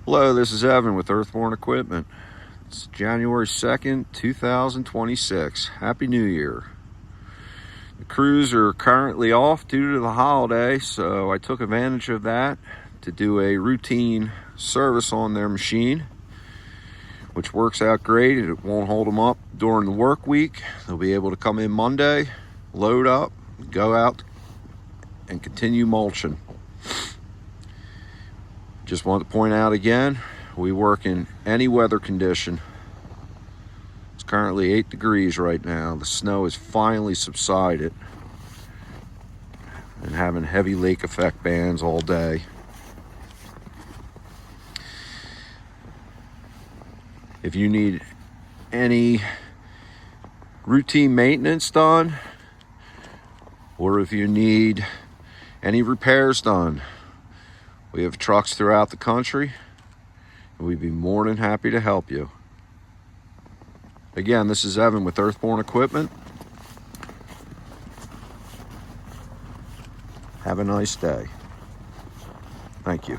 Hello, this is Evan with Earthborne Equipment. It's January 2nd, 2026. Happy New Year. The crews are currently off due to the holiday, so I took advantage of that to do a routine service on their machine, which works out great. It won't hold them up during the work week. They'll be able to come in Monday, load up, go out, and continue mulching. Just want to point out again, we work in any weather condition. It's currently 8 degrees right now. The snow has finally subsided and having heavy lake effect bands all day. If you need any routine maintenance done, or if you need any repairs done, we have trucks throughout the country, and we'd be more than happy to help you. Again, this is Evan with Earthborne Equipment. Have a nice day. Thank you.